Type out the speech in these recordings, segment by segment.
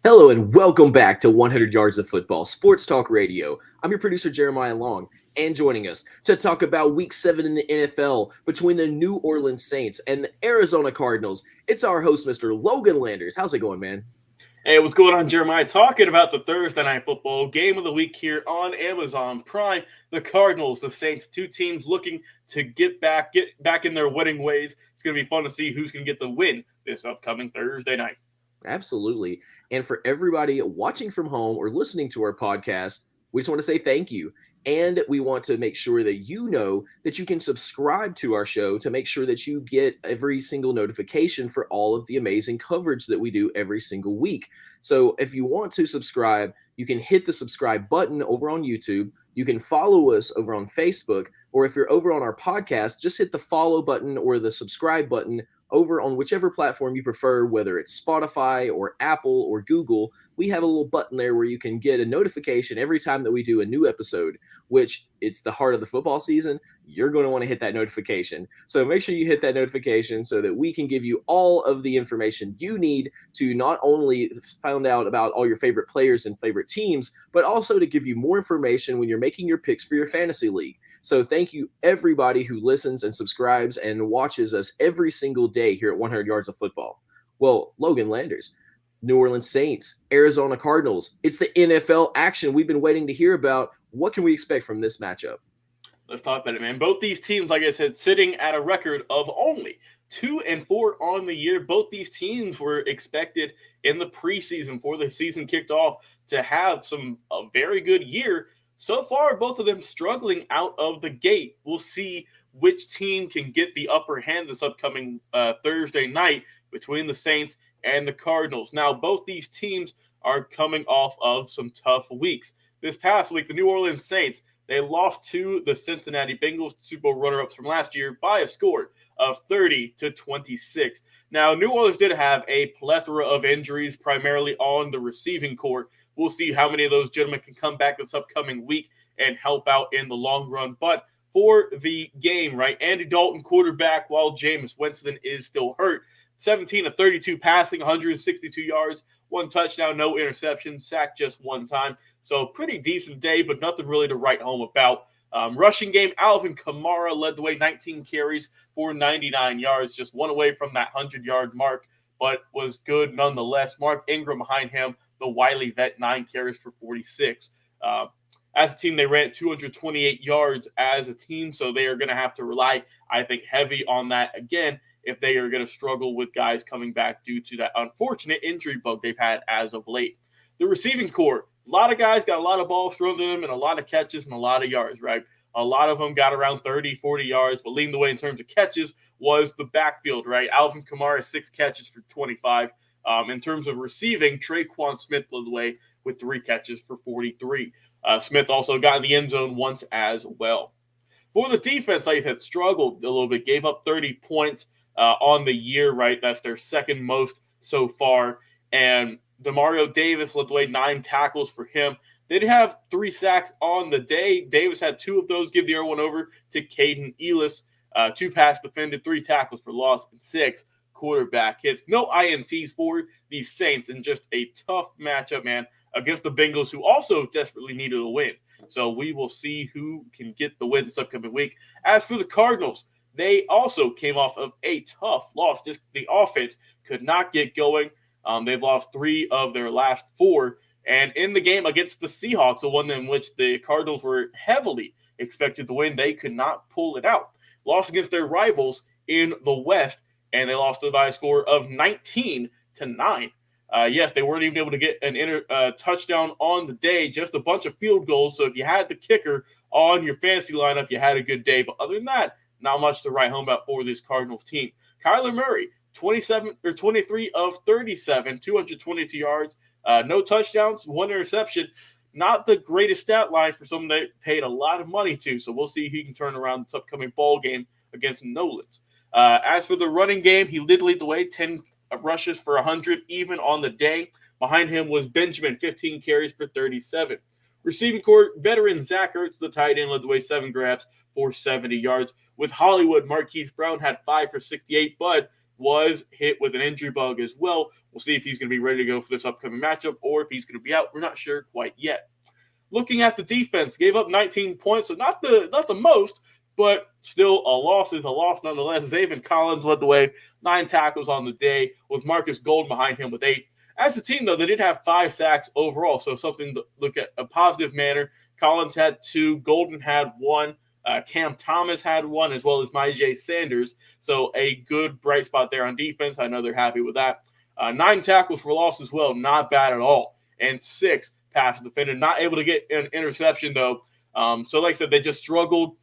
Hello and welcome back to 100 Yards of Football, Sports Talk Radio. I'm your producer, Jeremiah Long, and joining us to talk about Week 7 in the NFL between the New Orleans Saints and the Arizona Cardinals, it's our host, Mr. Logan Landers. How's it going, man? Hey, what's going on, Jeremiah? Talking about the Thursday Night Football game of the week here on Amazon Prime. The Cardinals, the Saints, two teams looking to get back in their winning ways. It's going to be fun to see who's going to get the win this upcoming Thursday night. Absolutely. And for everybody watching from home or listening to our podcast, we just want to say thank you. And we want to make sure that you know that you can subscribe to our show to make sure that you get every single notification for all of the amazing coverage that we do every single week. So if you want to subscribe, you can hit the subscribe button over on YouTube. You can follow us over on Facebook, or if you're over on our podcast, just hit the follow button or the subscribe button over on whichever platform you prefer, whether it's Spotify or Apple or Google. We have a little button there where you can get a notification every time that we do a new episode, which it's the heart of the football season. You're going to want to hit that notification. So make sure you hit that notification so that we can give you all of the information you need to not only find out about all your favorite players and favorite teams, but also to give you more information when you're making your picks for your fantasy league. So thank you everybody who listens and subscribes and watches us every single day here at 100 Yards of Football. Well, Logan Landers, New Orleans Saints, Arizona Cardinals. It's the NFL action we've been waiting to hear about. What can we expect from this matchup? Let's talk about it, man. Both these teams, like I said, sitting at a record of only 2-4 on the year. Both these teams were expected in the preseason, before the season kicked off, to have a very good year. So far, both of them struggling out of the gate. We'll see which team can get the upper hand this upcoming Thursday night between the Saints and the Cardinals. Now, both these teams are coming off of some tough weeks. This past week, the New Orleans Saints, they lost to the Cincinnati Bengals, Super Bowl runner-ups from last year, by a score of 30-26. Now, New Orleans did have a plethora of injuries, primarily on the receiving corps. We'll see how many of those gentlemen can come back this upcoming week and help out in the long run. But for the game, right, Andy Dalton quarterback, while Jameis Winston is still hurt. 17-32 passing, 162 yards, one touchdown, no interceptions, sacked just one time. So pretty decent day, but nothing really to write home about. Rushing game, Alvin Kamara led the way, 19 carries for 99 yards, just one away from that 100-yard mark, but was good nonetheless. Mark Ingram behind him, the wily vet, 9 carries for 46. As a team, they ran 228 yards as a team, so they are going to have to rely, I think, heavy on that again if they are going to struggle with guys coming back due to that unfortunate injury bug they've had as of late. The receiving corps, a lot of guys got a lot of balls thrown to them and a lot of catches and a lot of yards, right? A lot of them got around 30, 40 yards, but leading the way in terms of catches was the backfield, right? Alvin Kamara, 6 catches for 25. In terms of receiving, Traquan Smith led the way with 3 catches for 43. Smith also got in the end zone once as well. For the defense, like I said, struggled a little bit, gave up 30 points on the year, right? That's their second most so far. And Demario Davis led the way, 9 tackles for him. They did have 3 sacks on the day. Davis had 2 of those. Give the other one over to Caden Elis. 2 pass defended, 3 tackles for loss, and 6 quarterback hits. No INTs for the Saints, and just a tough matchup, man, against the Bengals, who also desperately needed a win. So we will see who can get the win this upcoming week. As for the Cardinals, they also came off of a tough loss. Just the offense could not get going. They've lost 3 of their last 4. And in the game against the Seahawks, the one in which the Cardinals were heavily expected to win, they could not pull it out. Lost against their rivals in the West, and they lost by a score of 19-9. Yes, they weren't even able to get an touchdown on the day, just a bunch of field goals. So if you had the kicker on your fantasy lineup, you had a good day. But other than that, not much to write home about for this Cardinals team. Kyler Murray, 23 of 37, 222 yards, no touchdowns, 1 interception. Not the greatest stat line for someone they paid a lot of money to. So we'll see if he can turn around this upcoming ball game against Nolans. As for the running game, he did lead the way, 10 rushes for 100 even on the day. Behind him was Benjamin, 15 carries for 37. Receiving corps, veteran Zach Ertz, the tight end, led the way, 7 grabs for 70 yards. With Hollywood, Marquise Brown had 5 for 68, but was hit with an injury bug as well. We'll see if he's going to be ready to go for this upcoming matchup or if he's going to be out. We're not sure quite yet. Looking at the defense, gave up 19 points, so not the most, but still a loss is a loss nonetheless. Zaven Collins led the way, 9 tackles on the day, with Marcus Golden behind him with 8. As a team, though, they did have 5 sacks overall, so something to look at a positive manner. Collins had 2, Golden had 1, Cam Thomas had 1, as well as Myjai Sanders. So a good bright spot there on defense. I know they're happy with that. 9 tackles for loss as well, not bad at all, and 6 pass defended. Not able to get an interception, though. So like I said, they just struggled.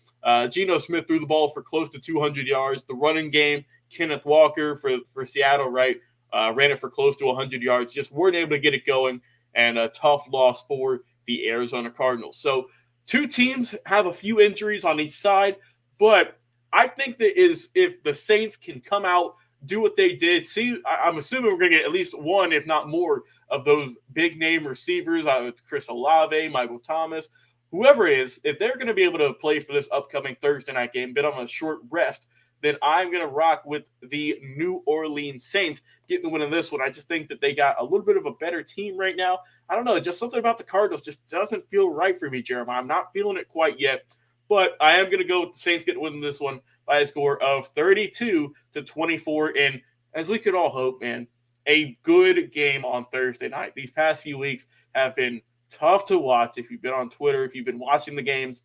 Geno Smith threw the ball for close to 200 yards. The running game, Kenneth Walker for Seattle, right, ran it for close to 100 yards. Just weren't able to get it going, and a tough loss for the Arizona Cardinals. So 2 teams have a few injuries on each side, but I think that is if the Saints can come out, do what they did. See, I'm assuming we're going to get at least one, if not more, of those big-name receivers, Chris Olave, Michael Thomas, whoever it is, if they're going to be able to play for this upcoming Thursday night game, been on a short rest, then I'm going to rock with the New Orleans Saints getting the win in this one. I just think that they got a little bit of a better team right now. I don't know, just something about the Cardinals just doesn't feel right for me, Jeremiah. I'm not feeling it quite yet, but I am going to go with the Saints getting the win in this one by a score of 32-24. And as we could all hope, man, a good game on Thursday night. These past few weeks have been tough to watch. If you've been on Twitter, if you've been watching the games,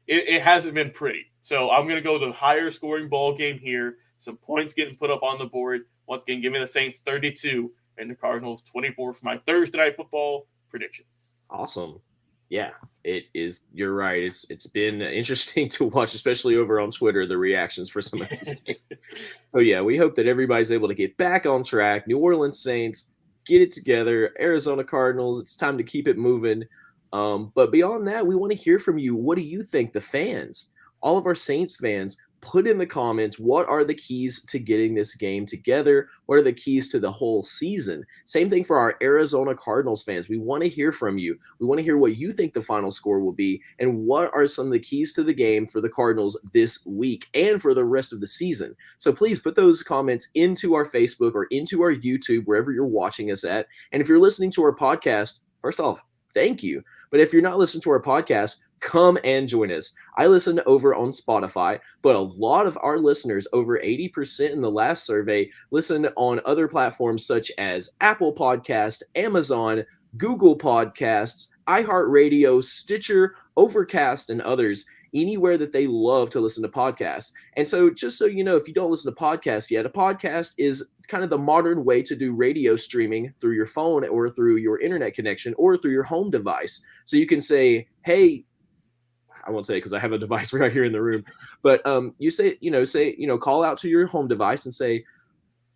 it hasn't been pretty. So I'm going to go the higher scoring ball game here. Some points getting put up on the board. Once again, give me the Saints 32 and the Cardinals 24 for my Thursday night football prediction. Awesome. Yeah, it is. You're right. It's been interesting to watch, especially over on Twitter, the reactions for some of these games. So yeah, we hope that everybody's able to get back on track. New Orleans Saints, get it together. Arizona Cardinals, it's time to keep it moving. But beyond that, we want to hear from you. What do you think, the fans? All of our Saints fans, put in the comments, what are the keys to getting this game together? What are the keys to the whole season? Same thing for our Arizona Cardinals fans. We want to hear from you. We want to hear what you think the final score will be and what are some of the keys to the game for the Cardinals this week and for the rest of the season. So please put those comments into our Facebook or into our YouTube, wherever you're watching us at. And if you're listening to our podcast, first off, thank you. But if you're not listening to our podcast, come and join us. I listen over on Spotify, but a lot of our listeners, over 80% in the last survey, listen on other platforms such as Apple Podcast, Amazon, Google Podcasts, iHeartRadio, Stitcher, Overcast, and others. Anywhere that they love to listen to podcasts. And so just so you know, if you don't listen to podcasts yet, a podcast is kind of the modern way to do radio streaming through your phone or through your internet connection or through your home device. So you can say, hey, I won't say it because I have a device right here in the room, but you say, call out to your home device and say,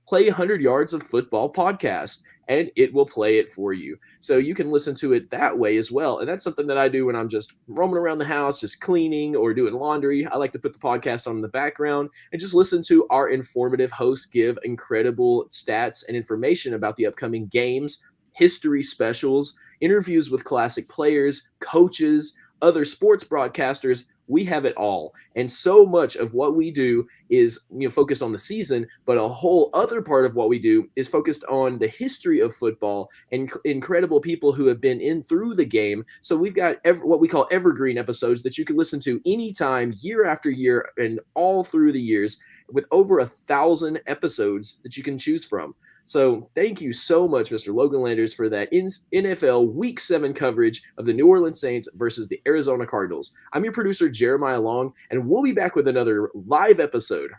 play 100 yards of football podcast, and it will play it for you. So you can listen to it that way as well. And that's something that I do when I'm just roaming around the house, just cleaning or doing laundry. I like to put the podcast on in the background and just listen to our informative hosts give incredible stats and information about the upcoming games, history specials, interviews with classic players, coaches, other sports broadcasters. We have it all. And so much of what we do is focused on the season, but a whole other part of what we do is focused on the history of football and incredible people who have been in through the game. So we've got what we call evergreen episodes that you can listen to anytime, year after year, and all through the years, with over 1,000 episodes that you can choose from. So thank you so much, Mr. Logan Landers, for that NFL Week 7 coverage of the New Orleans Saints versus the Arizona Cardinals. I'm your producer, Jeremiah Long, and we'll be back with another live episode